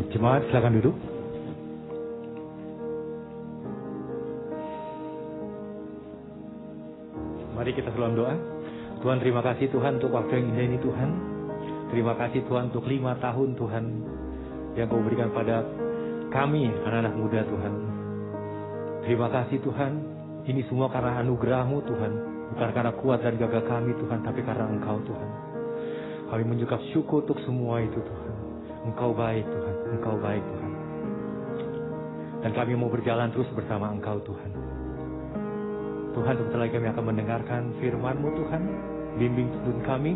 Jemaat silakan duduk. Mari kita dalam doa. Tuhan, terima kasih Tuhan untuk waktu yang indah ini Tuhan. Terima kasih Tuhan untuk 5 tahun Tuhan yang Kau berikan pada kami anak-anak muda Tuhan. Terima kasih Tuhan. Ini semua karena anugerah-Mu Tuhan. Bukan karena kuat dan gagah kami Tuhan, tapi karena Engkau Tuhan. Kami mengucap syukur untuk semua itu Tuhan. Engkau baik Tuhan. Engkau baik Tuhan. Dan kami mau berjalan terus bersama Engkau Tuhan. Tuhan, sebentar lagi kami akan mendengarkan firman-Mu Tuhan. Bimbing tuntun kami,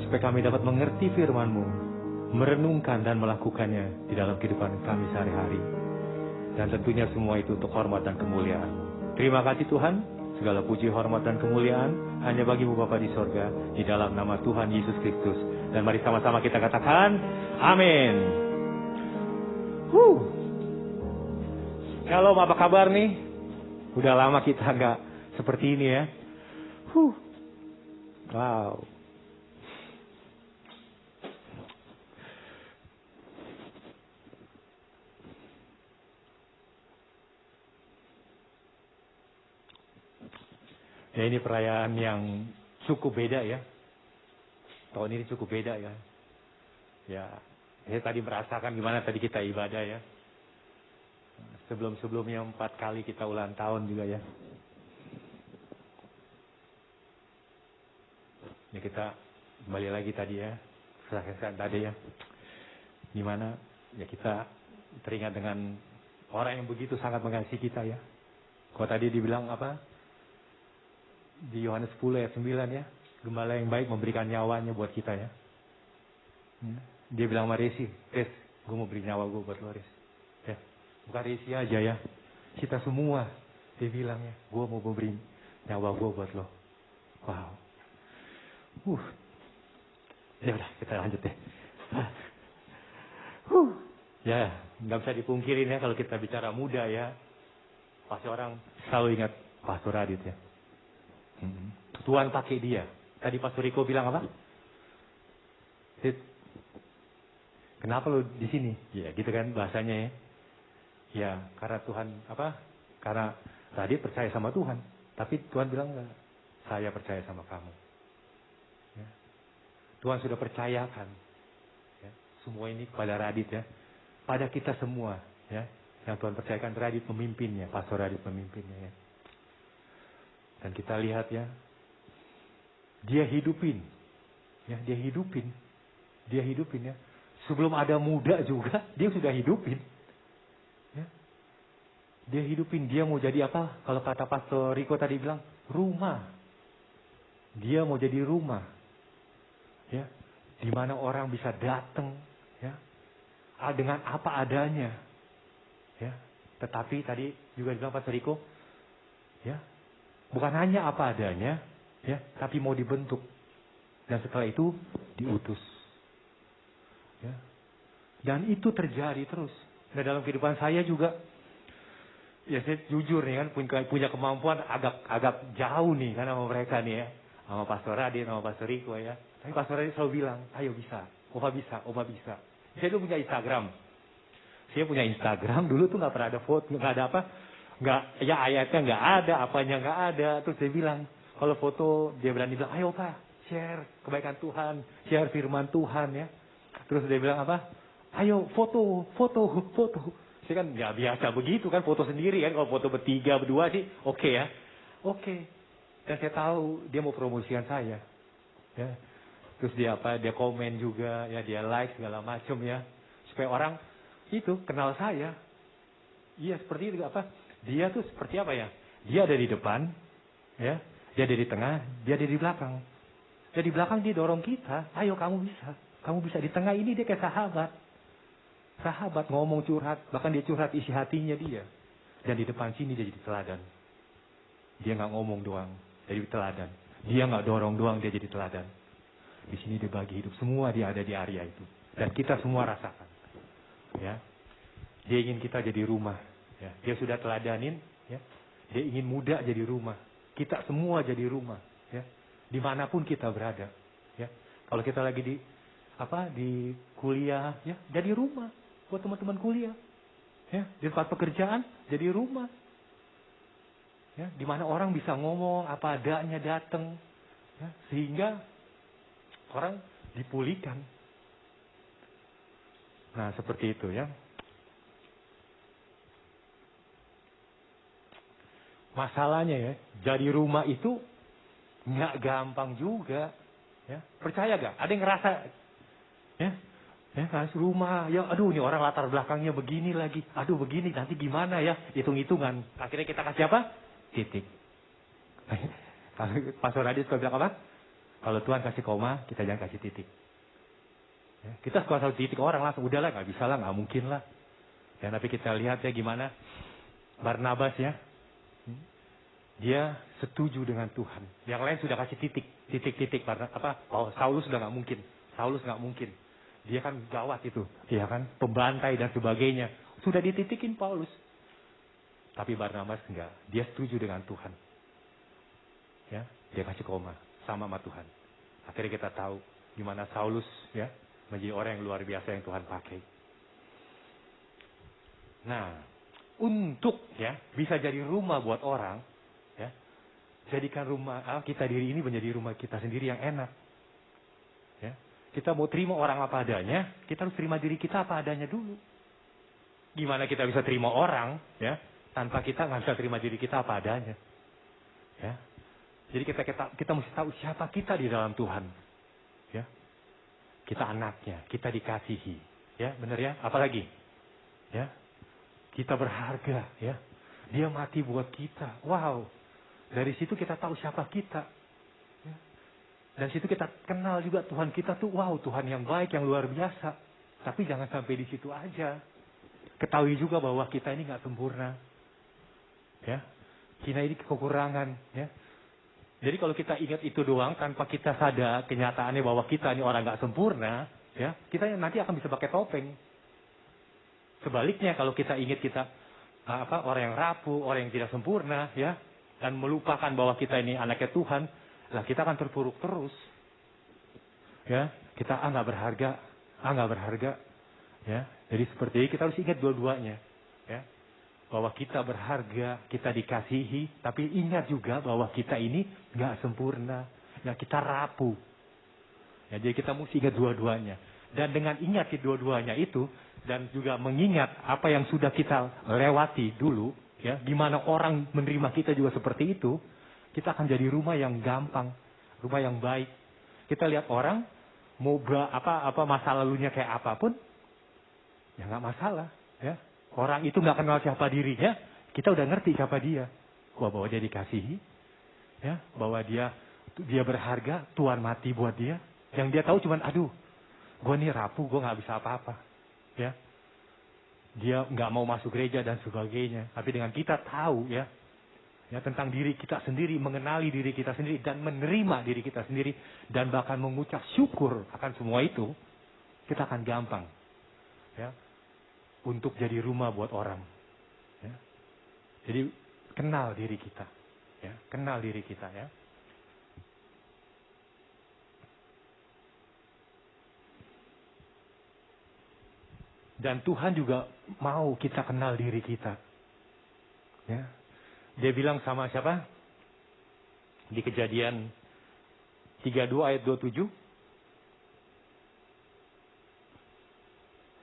supaya kami dapat mengerti firman-Mu, merenungkan dan melakukannya di dalam kehidupan kami sehari-hari. Dan tentunya semua itu untuk hormat dan kemuliaan. Terima kasih Tuhan. Segala puji, hormat, dan kemuliaan hanya bagi-Mu Bapa di sorga, di dalam nama Tuhan Yesus Kristus. Dan mari sama-sama kita katakan, amin. Shalom, apa kabar nih? Udah lama kita nggak seperti ini ya. Wow. Ya, ini perayaan yang cukup beda ya. Tahun ini cukup beda ya. Ya, saya tadi merasakan gimana tadi kita ibadah ya. Sebelum-sebelumnya 4 kali kita ulang tahun juga ya. Ya, kita kembali lagi tadi ya. Selesai tadi ya. Gimana ya kita teringat dengan orang yang begitu sangat mengasihi kita ya. Kalau tadi dibilang apa? Di Yohanes 10 ayat 9 ya. Gembala yang baik memberikan nyawanya buat kita ya. Dia bilang sama Resi, Res, gue mau beri nyawa gue buat lo Res. Ya, bukan Resi aja ya. Kita semua, dia bilang ya, gue mau beri nyawa gue buat lo. Wow. Ya udah, kita lanjut deh. Ya, nggak bisa dipungkirin ya kalau kita bicara muda ya. Pasti orang selalu ingat Pastor Radit ya. Tuhan pakai dia. Tadi Pastor Riko bilang apa? Kenapa lo di sini? Ya, gitu kan bahasanya ya. Ya, karena Tuhan apa? Karena Radit percaya sama Tuhan, tapi Tuhan bilang enggak. Saya percaya sama kamu. Ya. Tuhan sudah percayakan ya, semua ini kepada Radit ya. Pada kita semua ya. Yang Tuhan percayakan Radit pemimpinnya, Pastor Radit pemimpinnya ya. Dan kita lihat ya, dia hidupin ya. Sebelum ada muda juga, dia sudah hidupin ya. Dia hidupin, dia mau jadi apa? Kalau kata Pastor Riko tadi bilang, rumah. Dia mau jadi rumah ya, di mana orang bisa datang ya, dengan apa adanya ya. Tetapi tadi juga bilang Pastor Riko ya, bukan hanya apa adanya ya, tapi mau dibentuk. Dan setelah itu diutus. Ya. Dan itu terjadi terus. Nah, dalam kehidupan saya juga, ya saya jujur nih kan, punya kemampuan agak jauh nih kan sama mereka nih ya. Sama Pastor Radit, sama Pastor Riko ya. Tapi Pastor Radit selalu bilang, ayo bisa, Oma bisa. Saya dulu punya Instagram. Saya punya Instagram, dulu tuh gak pernah ada foto, gak ada apa. Nggak, ya ayatnya nggak ada, apanya nggak ada. Terus dia bilang, kalau foto dia berani bilang, ayo Pak, share kebaikan Tuhan, share firman Tuhan ya. Terus dia bilang apa? Ayo foto. Saya kan nggak biasa begitu kan, foto sendiri kan. Kalau foto bertiga, berdua sih oke ya. Oke. Dan saya tahu dia mau promosikan saya. Ya. Terus dia apa? Dia komen juga ya, dia like segala macam ya. Supaya orang itu kenal saya. Iya seperti itu apa? Dia tuh seperti apa ya? Dia ada di depan, ya. Dia ada di tengah, dia ada di belakang. Dia di belakang dia dorong kita. Ayo kamu bisa di tengah ini dia kayak sahabat ngomong curhat, bahkan dia curhat isi hatinya dia. Dan di depan sini dia jadi teladan. Dia nggak ngomong doang, jadi teladan. Dia nggak dorong doang, dia jadi teladan. Di sini dia bagi hidup, semua dia ada di area itu. Dan kita semua rasakan, ya. Dia ingin kita jadi rumah. Ya, dia sudah teladanin, ya. Dia ingin muda jadi rumah. Kita semua jadi rumah, ya. Dimanapun kita berada, ya. Kalau kita lagi di kuliah, ya, jadi rumah. buat teman-teman kuliah. Ya, di tempat pekerjaan jadi rumah. Ya, di mana orang bisa ngomong apa adanya datang. Ya, sehingga orang dipulihkan. Nah, seperti itu ya. Masalahnya ya, jadi rumah itu nggak gampang juga. Ya, percaya gak? Ada yang ngerasa, ya, kasih rumah, ya, aduh, ini orang latar belakangnya begini lagi, aduh, begini, nanti gimana ya, hitung-hitungan. Akhirnya kita kasih apa? Titik. Pastor Adi suka bilang apa? Kalau Tuhan kasih koma, kita jangan kasih titik. Ya, kita suka satu titik orang langsung, udahlah, nggak bisa lah, nggak mungkin lah. Ya, tapi kita lihat ya gimana Barnabas ya. Dia setuju dengan Tuhan. Yang lain sudah kasih titik. Oh, Saulus sudah nggak mungkin. Saulus nggak mungkin. Dia kan gawat itu, ya kan, pembantai dan sebagainya. Sudah dititikin Paulus. Tapi Barnabas enggak. Dia setuju dengan Tuhan. Ya, dia kasih koma sama Tuhan. Akhirnya kita tahu gimana Saulus ya menjadi orang yang luar biasa yang Tuhan pakai. Nah, untuk ya bisa jadi rumah buat orang. Ya, jadikan rumah kita diri ini menjadi rumah kita sendiri yang enak. Ya, kita mau terima orang apa adanya, kita harus terima diri kita apa adanya dulu. Gimana kita bisa terima orang, ya, tanpa kita nggak bisa terima diri kita apa adanya. Ya, jadi kita mesti tahu siapa kita di dalam Tuhan. Ya, kita anaknya, kita dikasihi. Ya, benar ya. Apalagi, ya, kita berharga. Ya, dia mati buat kita. Wow. Dari situ kita tahu siapa kita. Ya. Dan situ kita kenal juga Tuhan kita tuh, wow, Tuhan yang baik, yang luar biasa. Tapi jangan sampai di situ aja. Ketahui juga bahwa kita ini nggak sempurna. Ya. Kita ini kekurangan. Ya. Jadi kalau kita ingat itu doang, tanpa kita sadar kenyataannya bahwa kita ini orang nggak sempurna, ya, kita nanti akan bisa pakai topeng. Sebaliknya kalau kita ingat kita orang yang rapuh, orang yang tidak sempurna, ya, dan melupakan bahwa kita ini anaknya Tuhan, lah kita akan terpuruk terus. Ya, kita nggak berharga, ya. Jadi seperti ini kita harus ingat dua-duanya, ya. Bahwa kita berharga, kita dikasihi, tapi ingat juga bahwa kita ini nggak sempurna, ya, kita rapuh. Ya, jadi kita mesti ingat dua-duanya. Dan dengan ingat dua-duanya itu, dan juga mengingat apa yang sudah kita lewati dulu, ya, gimana orang menerima kita juga seperti itu, kita akan jadi rumah yang gampang, rumah yang baik. Kita lihat orang mau masa lalunya kayak apapun, ya nggak masalah, ya. Orang itu nggak kenal siapa dirinya, kita udah ngerti siapa dia. Bahwa dia dikasihi, ya, bahwa dia berharga, Tuhan mati buat dia. Yang dia tahu cuman, aduh, gue nih rapuh, gue nggak bisa apa-apa, ya. Dia nggak mau masuk gereja dan sebagainya. Tapi dengan kita tahu ya tentang diri kita sendiri, mengenali diri kita sendiri dan menerima diri kita sendiri dan bahkan mengucap syukur akan semua itu, kita akan gampang ya untuk jadi rumah buat orang. Ya. Jadi kenal diri kita, ya, kenal diri kita ya. Dan Tuhan juga mau kita kenal diri kita. Ya. Dia bilang sama siapa? Di Kejadian 32 ayat 27.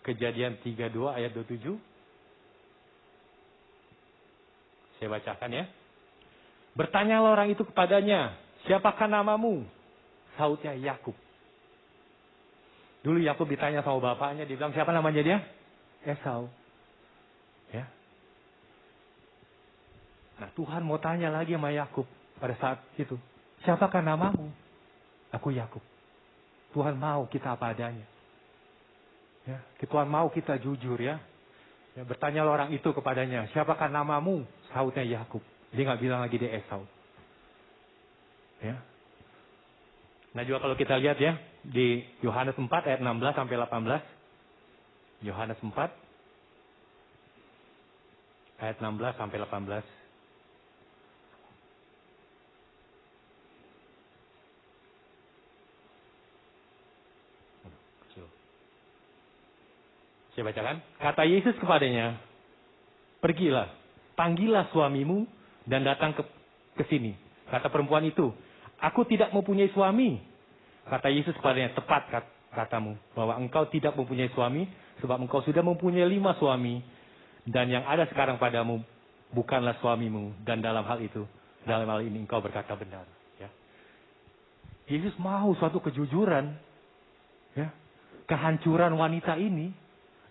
Kejadian 32 ayat 27. Saya bacakan ya. Bertanyalah orang itu kepadanya, siapakah namamu? Sautnya Yakub. Dulu Yakub ditanya sama bapaknya, dia bilang siapa namanya dia? Esau. Ya. Nah, Tuhan mau tanya lagi sama Yakub pada saat itu, siapakah namamu? Aku Yakub. Tuhan mau kita apa adanya. Ya, Tuhan mau kita jujur ya. Ya, bertanyalah orang itu kepadanya, siapakah namamu? Sautnya Yakub. Dia nggak bilang lagi dia Esau. Ya. Nah juga kalau kita lihat ya di Yohanes 4 ayat 16 sampai 18. Yohanes 4 ayat 16 sampai 18. Saya bacakan. Kata Yesus kepadanya, pergilah, panggillah suamimu dan datang ke sini. Kata perempuan itu, aku tidak mempunyai suami. Kata Yesus kepadanya, tepat katamu, bahwa engkau tidak mempunyai suami, sebab engkau sudah mempunyai 5 suami. Dan yang ada sekarang padamu bukanlah suamimu. Dan dalam hal ini engkau berkata benar. Ya. Yesus mau suatu kejujuran, ya, kehancuran wanita ini,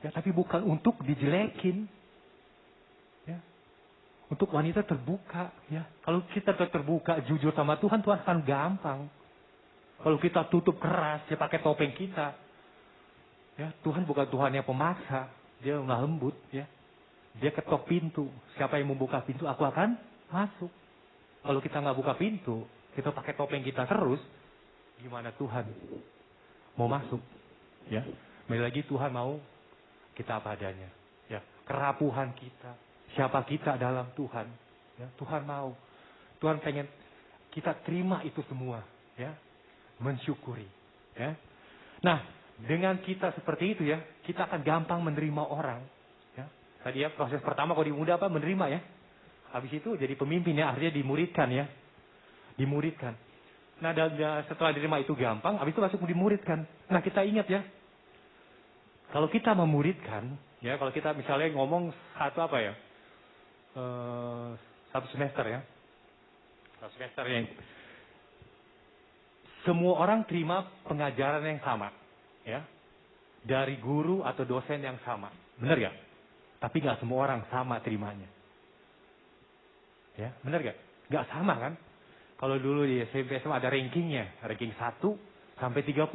ya, tapi bukan untuk dijelekin. Ya. Untuk wanita terbuka. Ya. Kalau kita terbuka, jujur sama Tuhan, Tuhan akan gampang. Kalau kita tutup keras, ya pakai topeng kita. Ya, Tuhan bukan Tuhan yang pemaksa. Dia lemah lembut. Ya. Dia ketok pintu. Siapa yang membuka pintu, aku akan masuk. Kalau kita nggak buka pintu, kita pakai topeng kita terus, gimana Tuhan mau masuk? Ya, kembali lagi Tuhan mau kita apa adanya. Ya, kerapuhan kita, siapa kita dalam Tuhan. Ya, Tuhan mau, Tuhan pengen kita terima itu semua. Ya, mensyukuri. Ya, nah dengan kita seperti itu ya, kita akan gampang menerima orang. Ya, tadi ya proses pertama kalau di muda apa menerima ya. Habis itu jadi pemimpin ya, artinya dimuridkan ya. Dimuridkan. Nah, setelah diterima itu gampang, habis itu langsung dimuridkan. Nah, kita ingat ya. Kalau kita memuridkan, ya, kalau kita misalnya ngomong satu semester ya. Satu semester yang semua orang terima pengajaran yang sama, ya. Dari guru atau dosen yang sama. Benar ya? Tapi nggak semua orang sama terimanya. Ya, benar gak? Gak sama kan? Kalau dulu di SMP SMA ada rankingnya. Ranking 1 sampai 30.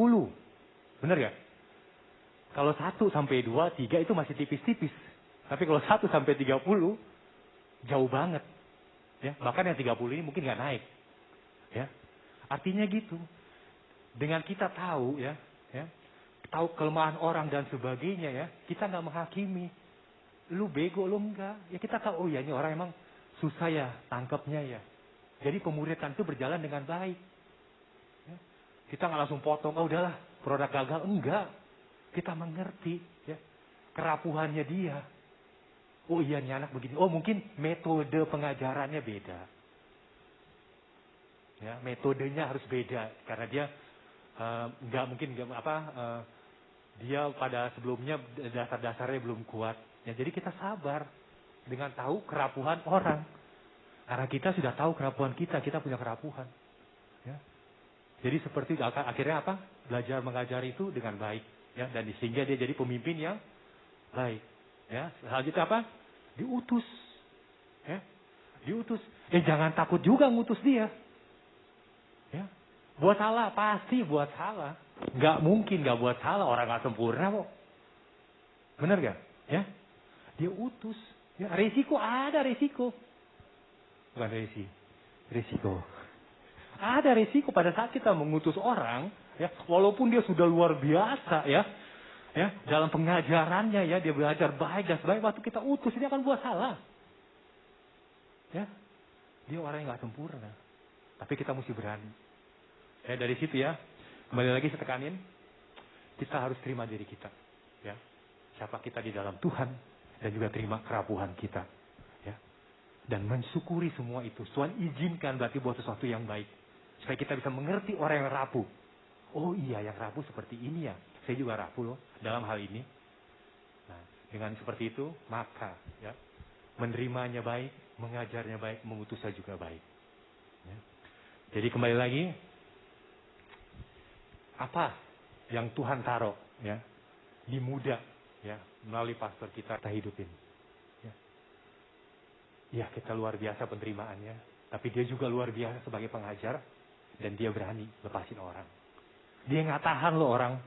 Benar gak? Kalau 1 sampai 2, 3 itu masih tipis-tipis. Tapi kalau 1 sampai 30, jauh banget. Ya, bahkan yang 30 ini mungkin gak naik. Ya, artinya gitu. Dengan kita tahu ya, tahu kelemahan orang dan sebagainya ya, kita gak menghakimi. Lu bego, lu enggak. Ya kita tahu, oh ya ini orang emang susah ya tangkapnya ya. Jadi pemuridan itu berjalan dengan baik. Ya. Kita nggak langsung potong, oh udahlah produk gagal. Enggak. Kita mengerti ya kerapuhannya dia. Oh iya nih anak begini. Oh mungkin metode pengajarannya beda. Ya, metodenya harus beda karena dia dia pada sebelumnya dasar-dasarnya belum kuat. Ya, jadi kita sabar dengan tahu kerapuhan orang. Karena kita sudah tahu kerapuhan kita punya kerapuhan. Ya. Jadi seperti akhirnya apa? Belajar mengajar itu dengan baik. Ya, dan sehingga dia jadi pemimpin yang baik. Ya, selanjutnya apa? Diutus. Ya, diutus. Jangan takut juga ngutus dia. Ya, buat salah pasti buat salah. Nggak mungkin nggak buat salah, orang nggak sempurna kok. Benar gak? Ya, dia utus. Ya, resiko ada resiko. Bukan resiko. Ada resiko pada saat kita mengutus orang, ya, walaupun dia sudah luar biasa, ya, dalam pengajarannya, ya, dia belajar baik dan sebaik, waktu kita utus ini akan buat salah, ya, dia orang yang nggak sempurna, tapi kita mesti berani. Ya, dari situ ya, kembali lagi saya tekanin, kita harus terima diri kita, ya, siapa kita di dalam Tuhan dan juga terima kerapuhan kita. Dan mensyukuri semua itu. Tuhan izinkan berarti buat sesuatu yang baik. Supaya kita bisa mengerti orang yang rapuh. Oh iya, yang rapuh seperti ini ya. Saya juga rapuh loh dalam hal ini. Nah, dengan seperti itu, maka ya, menerimanya baik, mengajarnya baik, mengutusnya juga baik. Ya. Jadi kembali lagi, apa yang Tuhan taruh ya di muda ya melalui pastor kita hidupin. Ya, kita luar biasa penerimaannya. Tapi dia juga luar biasa sebagai pengajar. Dan dia berani lepasin orang. Dia nggak tahan loh orang.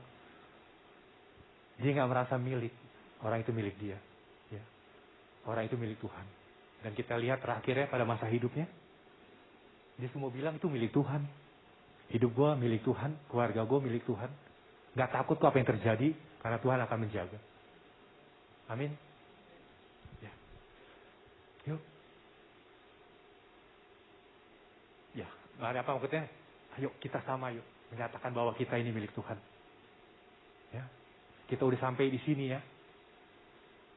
Dia nggak merasa milik. Orang itu milik dia. Ya. Orang itu milik Tuhan. Dan kita lihat terakhirnya pada masa hidupnya. Dia semua bilang itu milik Tuhan. Hidup gue milik Tuhan. Keluarga gue milik Tuhan. Nggak takut kok apa yang terjadi. Karena Tuhan akan menjaga. Amin. Ya. Yuk. Ya, nggak ada apa maksudnya. Ayo kita sama yuk menyatakan bahwa kita ini milik Tuhan. Ya, kita udah sampai di sini ya.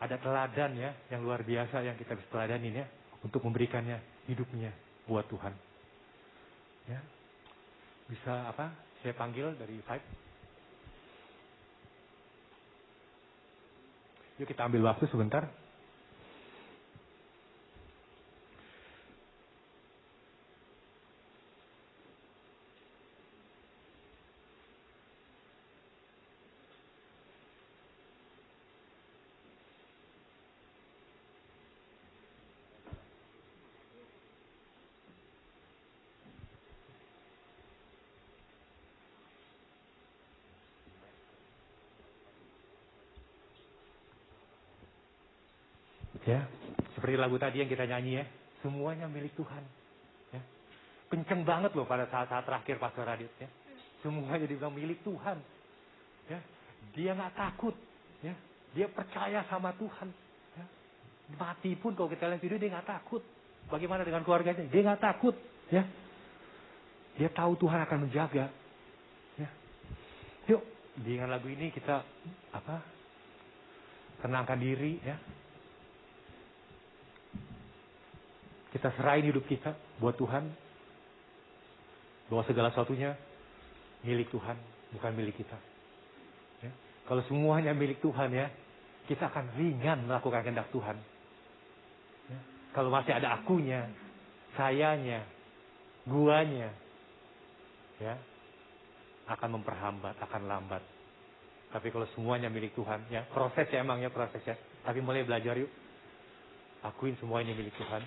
ada teladan ya, yang luar biasa yang kita bisa teladanin ya, untuk memberikannya hidupnya buat Tuhan. Ya, bisa apa? Saya panggil dari Five. Yuk kita ambil waktu sebentar. Ya, seperti lagu tadi yang kita nyanyi ya, semuanya milik Tuhan. Ya, kenceng banget loh pada saat-saat terakhir Pastor Radit ya. Semuanya dibilang milik Tuhan. Ya, dia nggak takut. Ya, dia percaya sama Tuhan. Ya, mati pun kalau kita lihat video dia nggak takut. Bagaimana dengan keluarganya? Dia nggak takut. Ya, dia tahu Tuhan akan menjaga. Ya, yuk dengan lagu ini kita apa? Tenangkan diri ya. Kita serahin hidup kita buat Tuhan. Bahwa segala sesuatunya milik Tuhan, bukan milik kita. Ya. Kalau semuanya milik Tuhan ya, kita akan ringan melakukan kehendak Tuhan. Ya. Kalau masih ada akunya, sayanya, guanya, ya, akan memperhambat, akan lambat. Tapi kalau semuanya milik Tuhan, ya proses ya emangnya proses ya. Tapi mulai belajar yuk, akuin semuanya milik Tuhan.